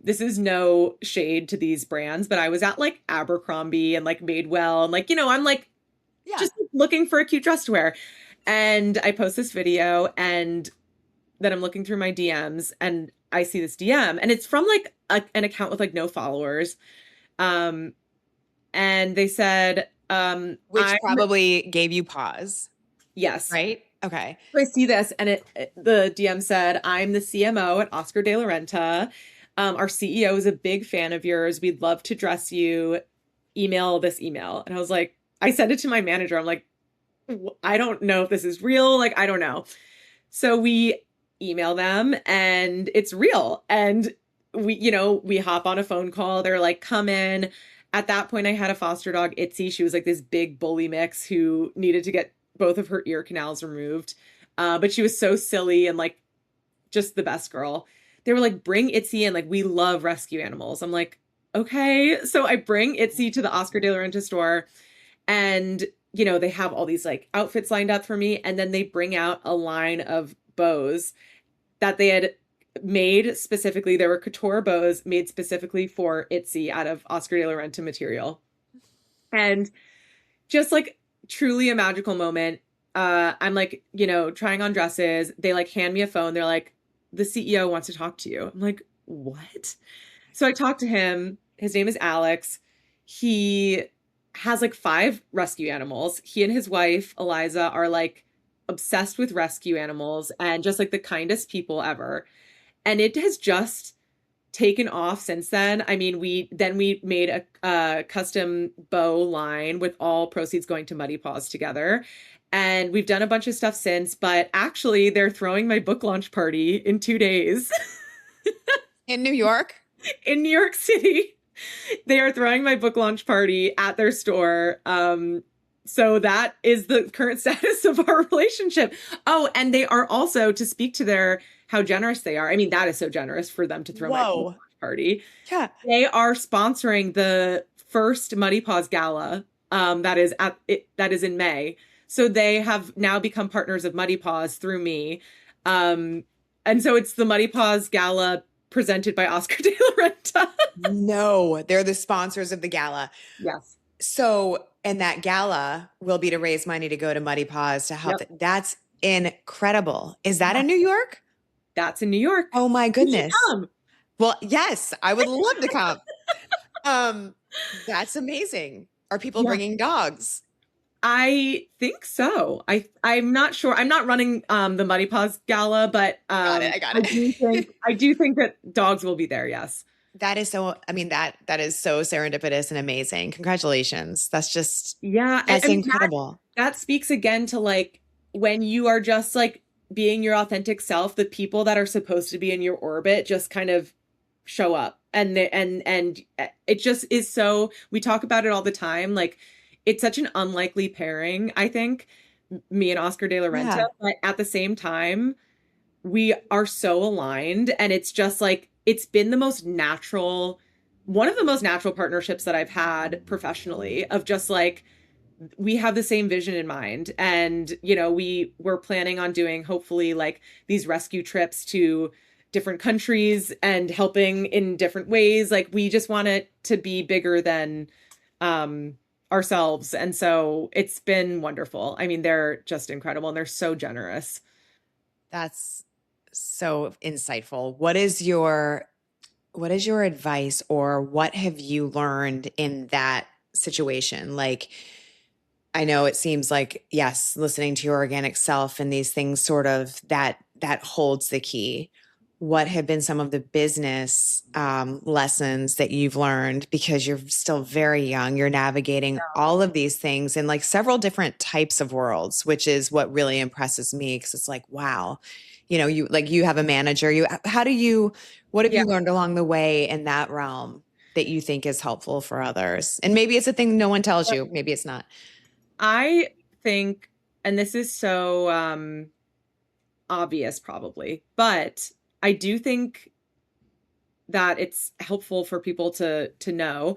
this is no shade to these brands, but I was at like Abercrombie and like Madewell and like, I'm like Yeah. just looking for a cute dress to wear. And I post this video and then I'm looking through my DMs and I see this DM and it's from like an account with like no followers. Um, and they said, Which probably gave you pause, yes. right? Okay. So I see this, and the DM said, I'm the CMO at Oscar de la Renta. Our CEO is a big fan of yours. We'd love to dress you. Email this email. And I was like, I sent it to my manager. I'm like, I don't know if this is real. Like, I don't know. So we email them and it's real. And we hop on a phone call. They're like, come in. At that point, I had a foster dog, Itzy. She was like this big bully mix who needed to get both of her ear canals removed. But she was so silly and like just the best girl. They were like, bring Itzy in. Like, we love rescue animals. I'm like, okay. So I bring Itzy to the Oscar de la Renta store and, they have all these like outfits lined up for me. And then they bring out a line of bows that they had made specifically. There were couture bows made specifically for Itzy out of Oscar de la Renta material. And just like truly a magical moment. I'm like, trying on dresses. They like hand me a phone. They're like, the CEO wants to talk to you. I'm like, what? So I talked to him. His name is Alex. He has like 5 rescue animals. He and his wife, Eliza, are like obsessed with rescue animals and just like the kindest people ever. And it has just taken off since then. I mean, we made a custom bow line with all proceeds going to Muddy Paws together. And we've done a bunch of stuff since, but actually they're throwing my book launch party in 2 days In New York? in New York City. They are throwing my book launch party at their store. So that is the current status of our relationship. Oh, and they are also, to speak to their how generous they are. I mean, that is so generous for them to throw my book Whoa. launch party. Yeah. They are sponsoring the first Muddy Paws Gala. That is in May. So they have now become partners of Muddy Paws through me. And so it's the Muddy Paws Gala presented by Oscar de la Renta. No, they're the sponsors of the gala. Yes. So, and that gala will be to raise money to go to Muddy Paws to help. Yep. That's incredible. Is that in New York? That's in New York. Oh my You should goodness. come. Well, yes, I would love to come. That's amazing. Are people Yeah. bringing dogs? I think so. I'm not sure. I'm not running the Muddy Paws Gala, but I got it. I do think that dogs will be there. Yes. That is so, I mean, that is so serendipitous and amazing. Congratulations. That's just, Yeah. that's I mean, incredible. that speaks again to like when you are just like being your authentic self, the people that are supposed to be in your orbit just kind of show up. And it just is so, we talk about it all the time. Like it's such an unlikely pairing, I think, me and Oscar de la Renta, Yeah. but at the same time, we are so aligned and it's just like it's been the most natural, one of the most natural partnerships that I've had professionally, of just like we have the same vision in mind. And we were planning on doing hopefully like these rescue trips to different countries and helping in different ways. Like we just want it to be bigger than ourselves. And so it's been wonderful. I mean, they're just incredible and they're so generous. That's so insightful. What is your advice, or what have you learned in that situation? Like, I know it seems like, yes, listening to your organic self and these things sort of that holds the key. What have been some of the business lessons that you've learned, because you're still very young, you're navigating all of these things in like several different types of worlds, which is what really impresses me. Cause it's like, wow, you have a manager, what have Yeah. you learned along the way in that realm that you think is helpful for others? And maybe it's a thing no one tells you, maybe it's not. I think, and this is so obvious probably, but I do think that it's helpful for people to know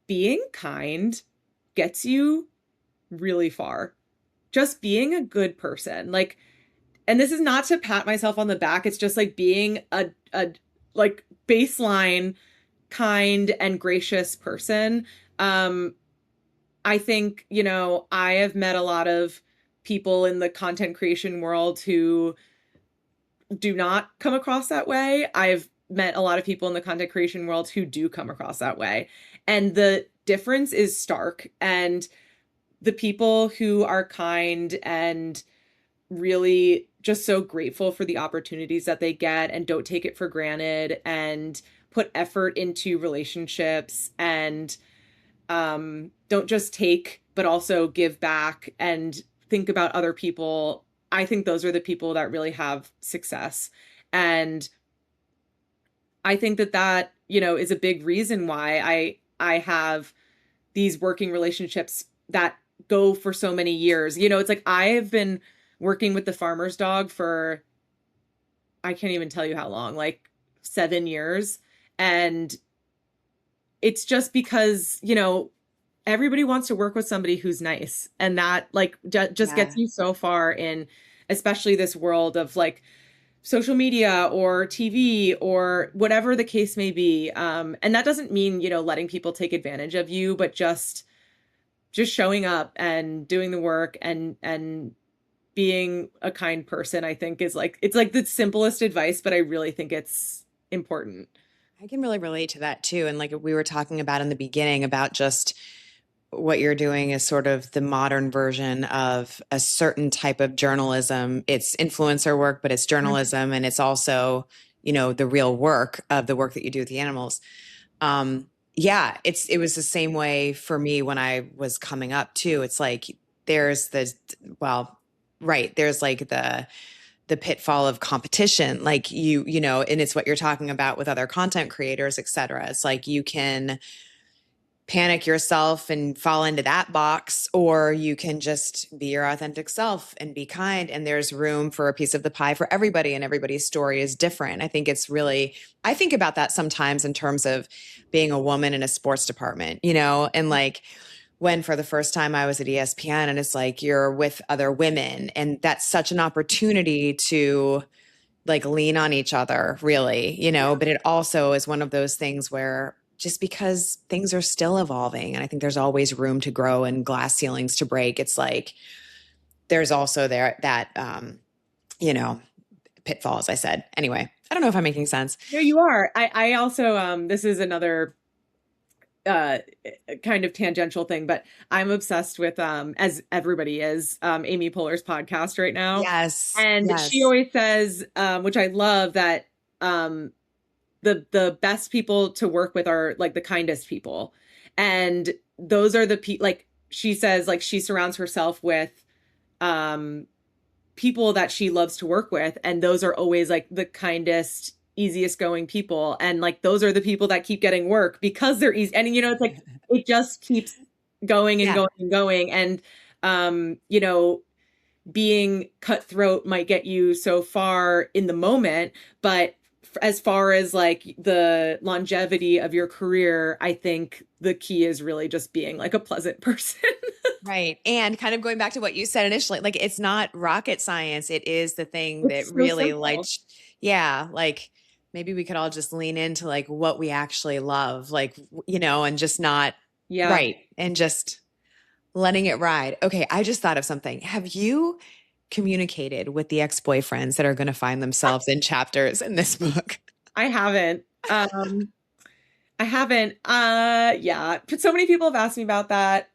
being kind gets you really far. Just being a good person. Like, and this is not to pat myself on the back, it's just like being a like baseline kind and gracious person. I think, I have met a lot of people in the content creation world who do not come across that way. I've met a lot of people in the content creation world who do come across that way. And the difference is stark. And the people who are kind and really just so grateful for the opportunities that they get and don't take it for granted and put effort into relationships and don't just take, but also give back and think about other people. I think those are the people that really have success. And I think that, is a big reason why I have these working relationships that go for so many years. It's like I have been working with the farmer's dog for, I can't even tell you how long, like 7 years. And it's just because, everybody wants to work with somebody who's nice. And that like just gets you so far in, especially this world of like social media or TV or whatever the case may be. And that doesn't mean, letting people take advantage of you, but just showing up and doing the work and being a kind person, I think is like, it's like the simplest advice, but I really think it's important. I can really relate to that too. And like we were talking about in the beginning about just what you're doing is sort of the modern version of a certain type of journalism. It's influencer work, but it's journalism. And it's also, the real work of the work that you do with the animals. Yeah, it was the same way for me when I was coming up too. It's like there's the well, right, there's like the pitfall of competition, like and it's what you're talking about with other content creators, et cetera. It's like you can panic yourself and fall into that box, or you can just be your authentic self and be kind. And there's room for a piece of the pie for everybody, and everybody's story is different. I think about that sometimes in terms of being a woman in a sports department, and like when for the first time I was at ESPN, and it's like you're with other women, and that's such an opportunity to like lean on each other, really, but it also is one of those things where just because things are still evolving, and I think there's always room to grow and glass ceilings to break, it's like there's also you know, pitfall, as I said. Anyway, I don't know if I'm making sense. No, you are. I also this is another uh kind of tangential thing, but I'm obsessed with as everybody is, Amy Poehler's podcast right now. Yes. And she Yes. always says, which I love, that the best people to work with are like the kindest people. And those are the people, like she says, like she surrounds herself with um people that she loves to work with, and those are always like the kindest, easiest going people, and like those are the people that keep getting work because they're easy. And it's like it just keeps going and Yeah. going and going. And being cutthroat might get you so far in the moment, but as far as like the longevity of your career, I think the key is really just being like a pleasant person. Right. And kind of going back to what you said initially, like it's not rocket science. It is the thing that It's so really simple. yeah, like maybe we could all just lean into like what we actually love, like, and just not Yeah. right. And just letting it ride. Okay. I just thought of something. Have you communicated with the ex-boyfriends that are going to find themselves in chapters in this book? I haven't. I haven't. Yeah. But so many people have asked me about that.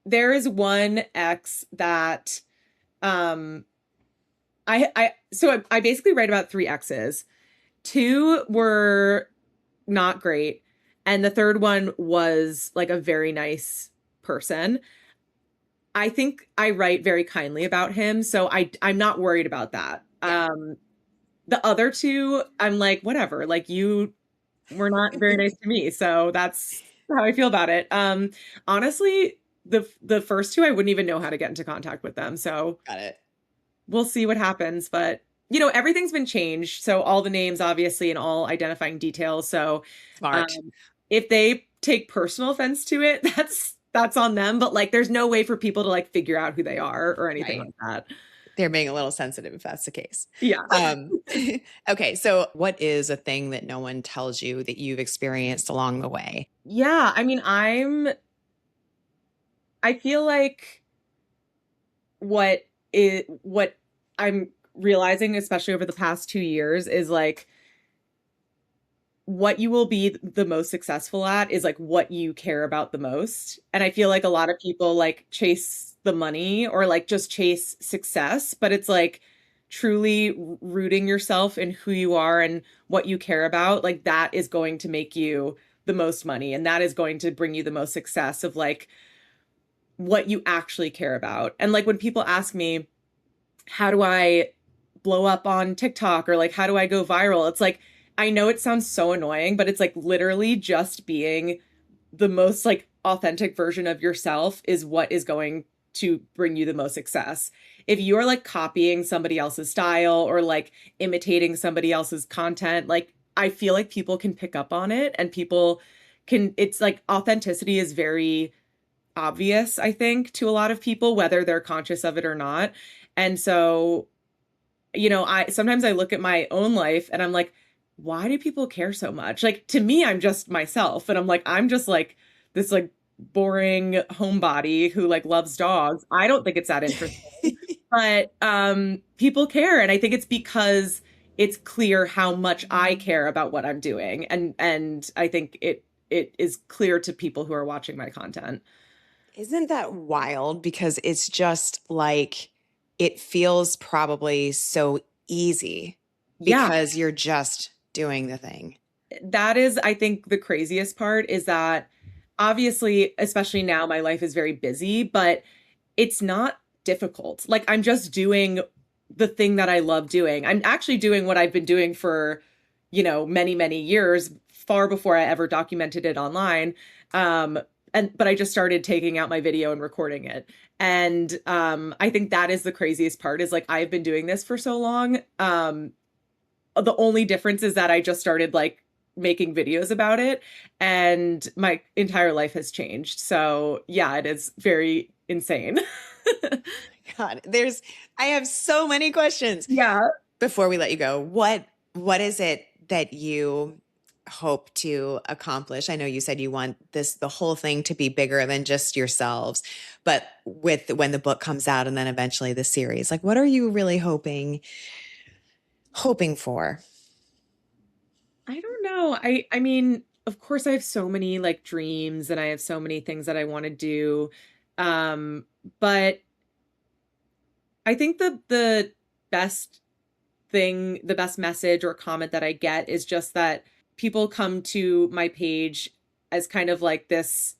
There is one ex that um I basically write about three exes. Two were not great, and the third one was like a very nice person. I think I write very kindly about him, so I'm not worried about that. Yeah. The other two, I'm like, whatever. Like you were not very nice to me, so that's how I feel about it. Honestly, the first two, I wouldn't even know how to get into contact with them. So Got it. we'll see what happens. But everything's been changed, so all the names, obviously, and all identifying details. So Smart. um, if they take personal offense to it, that's on them. But like, there's no way for people to like figure out who they are or anything Right. like that. They're being a little sensitive if that's the case. Yeah. Um, okay, so what is a thing that no one tells you that you've experienced along the way? Yeah. I mean, I feel like what I'm realizing, especially over the past 2 years, is like what you will be the most successful at is like what you care about the most. And I feel like a lot of people like chase the money or like just chase success, but it's like truly rooting yourself in who you are and what you care about, like that is going to make you the most money, and that is going to bring you the most success of like what you actually care about. And like when people ask me, how do I blow up on TikTok, or like how do I go viral? It's like I know it sounds so annoying, but it's like literally just being the most like authentic version of yourself is what is going to bring you the most success. If you're like copying somebody else's style or like imitating somebody else's content, like I feel like people can pick up on it, and people can, it's like authenticity is very obvious, I think, to a lot of people, whether they're conscious of it or not. And so, I sometimes I look at my own life and I'm like, why do people care so much? Like to me, I'm just myself. And I'm like, I'm just like this like boring homebody who like loves dogs. I don't think it's that interesting. But people care. And I think it's because it's clear how much I care about what I'm doing. And I think it is clear to people who are watching my content. Isn't that wild? Because it's just like it feels probably so easy. Yeah, because you're just doing the thing. that is, I think, the craziest part is that obviously, especially now, my life is very busy, but it's not difficult. Like I'm just doing the thing that I love doing. I'm actually doing what I've been doing for, many, many years, far before I ever documented it online. Um, but I just started taking out my video and recording it. And I think that is the craziest part is like I've been doing this for so long. The only difference is that I just started like making videos about it and my entire life has changed. So, yeah, it is very insane. God, I have so many questions. Yeah. Before we let you go, what is it that you hope to accomplish? I know you said you want the whole thing to be bigger than just yourselves, but with when the book comes out and then eventually the series, like what are you really hoping for? I don't know. I mean, of course I have so many like dreams and I have so many things that I want to do. Um, but I think the best the best message or comment that I get is just that people come to my page as kind of like this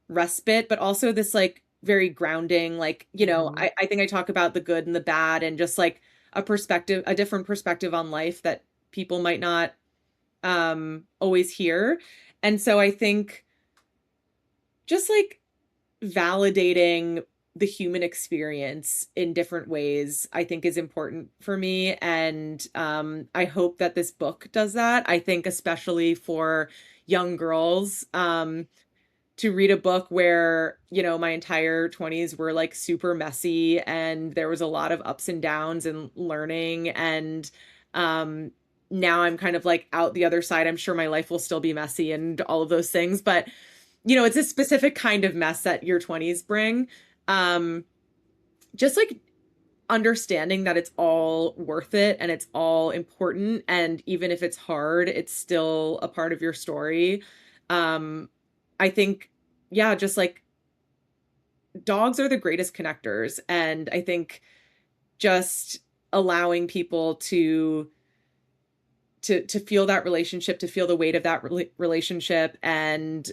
respite, but also this like very grounding, like, Mhm. I think I talk about the good and the bad and just like a different perspective on life that people might not always hear. And so I think just like validating the human experience in different ways, I think is important for me. And I hope that this book does that. I think, especially for young girls, to read a book where, my entire 20s were like super messy and there was a lot of ups and downs and learning. And um, now I'm kind of like out the other side. I'm sure my life will still be messy and all of those things, but it's a specific kind of mess that your 20s bring. Um, just like understanding that it's all worth it and it's all important. And even if it's hard, it's still a part of your story. I think, yeah, just like dogs are the greatest connectors. And I think just allowing people to feel that relationship, to feel the weight of that relationship and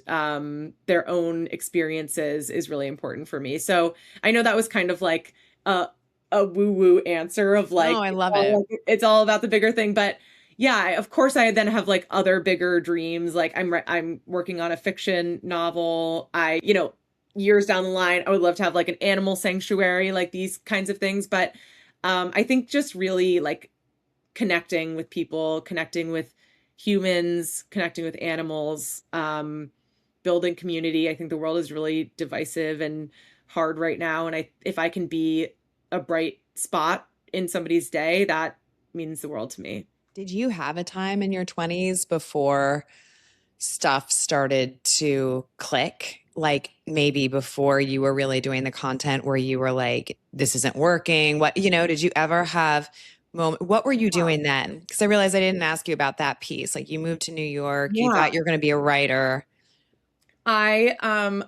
their own experiences is really important for me. So I know that was kind of like a woo woo answer of No, like I love it. it's all about the bigger thing, but yeah, of course I then have like other bigger dreams. Like I'm working on a fiction novel. Years down the line, I would love to have like an animal sanctuary, like these kinds of things. But I think just really like connecting with people, connecting with humans, connecting with animals, building community. I think the world is really divisive and hard right now. And if I can be a bright spot in somebody's day, that means the world to me. Did you have a time in your 20s before stuff started to click? Like maybe before you were really doing the content where you were like, this isn't working. Did you ever have moment? What were you doing then? Because I realized I didn't ask you about that piece. Like you moved to New York, you Yeah. thought you were going to be a writer. I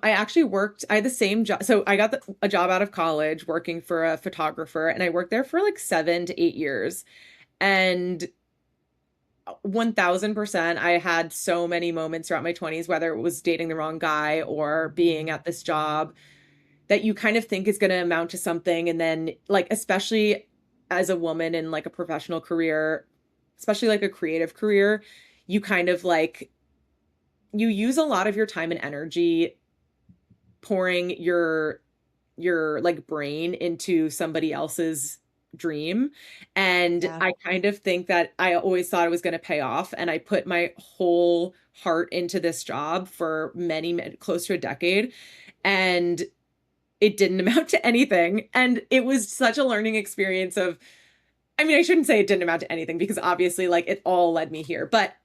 actually worked, I had the same job. So I got a job out of college working for a photographer and I worked there for like 7 to 8 years. And 1000%, I had so many moments throughout my 20s, whether it was dating the wrong guy or being at this job that you kind of think is going to amount to something. And then, like, especially as a woman in like a professional career, especially like a creative career, you kind of like, you use a lot of your time and energy pouring your like brain into somebody else's dream. And Yeah. I kind of think that I always thought it was going to pay off. And I put my whole heart into this job for close to a decade. And it didn't amount to anything. And it was such a learning experience of, I mean, I shouldn't say it didn't amount to anything because obviously, like, it all led me here. But,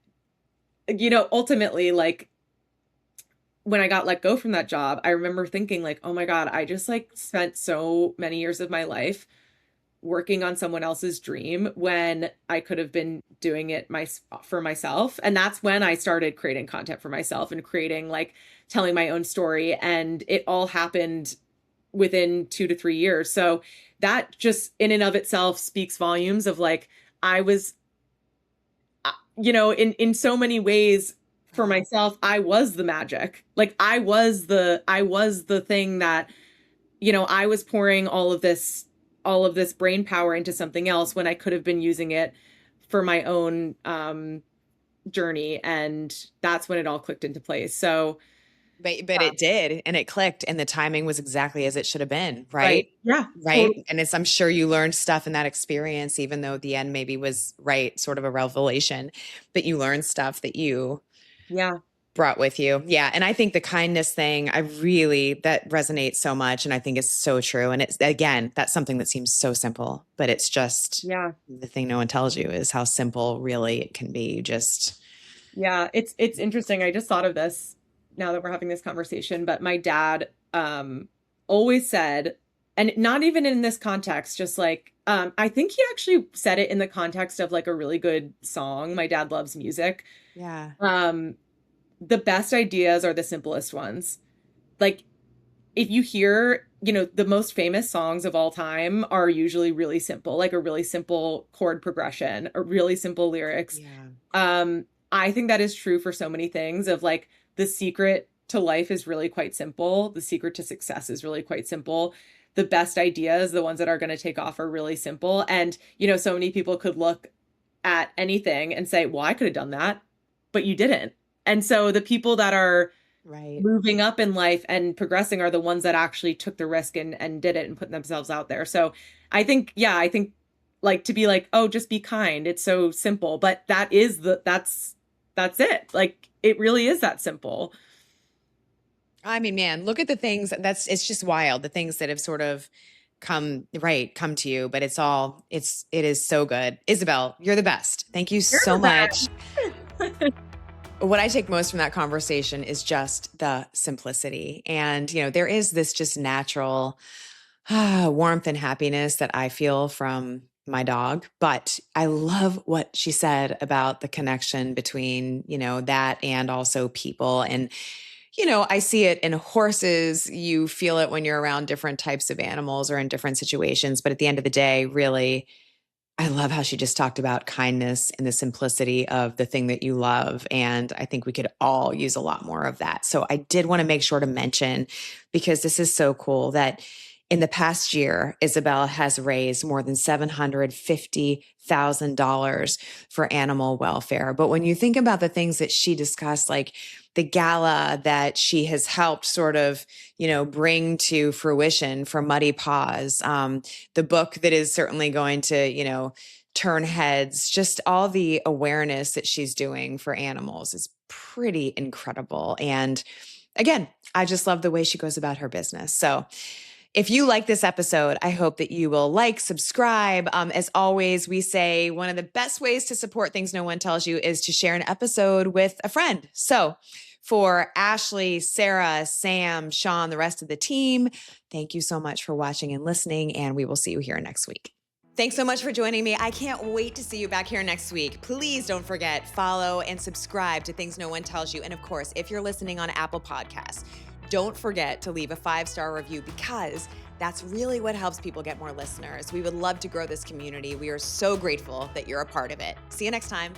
ultimately, like, when I got let go from that job, I remember thinking like, "Oh my God, I just like spent so many years of my life working on someone else's dream when I could have been doing it for myself." And that's when I started creating content for myself and creating like telling my own story and it all happened within 2 to 3 years. So that just in and of itself speaks volumes of like I was in so many ways for Wow. myself, I was the magic. Like I was the thing that, I was pouring all of this brain power into something else when I could have been using it for my own journey. And that's when it all clicked into place. So, But it did, and it clicked, and the timing was exactly as it should have been, right. right? Yeah, Right? totally. And I'm sure you learned stuff in that experience, even though the end maybe was right, sort of a revelation, but you learned stuff that you Yeah. brought with you. Yeah. And I think the kindness thing, that resonates so much. And I think it's so true. And it's, again, that's something that seems so simple, but it's just Yeah. the thing no one tells you is how simple really it can be. You just, Yeah, it's interesting. I just thought of this now that we're having this conversation, but my dad always said, and not even in this context, just like I think he actually said it in the context of like a really good song. My dad loves music. yeah. Um the best ideas are the simplest ones. Like if you hear, the most famous songs of all time are usually really simple, like a really simple chord progression, or really simple lyrics. Yeah. Um, I think that is true for so many things of like the secret to life is really quite simple. The secret to success is really quite simple. The best ideas, the ones that are going to take off, are really simple. And, so many people could look at anything and say, well, I could have done that, but you didn't. And so the people that are Right. moving up in life and progressing are the ones that actually took the risk and did it and put themselves out there. So I think like to be like, oh, just be kind. It's so simple, but that's it. Like it really is that simple. I mean, man, look at the things it's just wild. The things that have sort of come to you, but it is so good. Isabel, you're the best. Thank you You're so the much. best. What I take most from that conversation is just the simplicity. And, there is this just natural warmth and happiness that I feel from my dog. But I love what she said about the connection between, that and also people. And, I see it in horses. You feel it when you're around different types of animals or in different situations. But at the end of the day, really, I love how she just talked about kindness and the simplicity of the thing that you love. And I think we could all use a lot more of that. So I did want to make sure to mention, because this is so cool, that in the past year, Isabel has raised more than $750,000 for animal welfare. But when you think about the things that she discussed, like the gala that she has helped sort of, bring to fruition for Muddy Paws, the book that is certainly going to, turn heads, just all the awareness that she's doing for animals is pretty incredible. And again, I just love the way she goes about her business. So if you like this episode, I hope that you will like, subscribe. As always, we say one of the best ways to support Things No One Tells You is to share an episode with a friend. So for Ashley, Sarah, Sam, Sean, the rest of the team, thank you so much for watching and listening, and we will see you here next week. Thanks so much for joining me. I can't wait to see you back here next week. Please don't forget, follow and subscribe to Things No One Tells You. And of course, if you're listening on Apple Podcasts, don't forget to leave a 5-star review, because that's really what helps people get more listeners. We would love to grow this community. We are so grateful that you're a part of it. See you next time.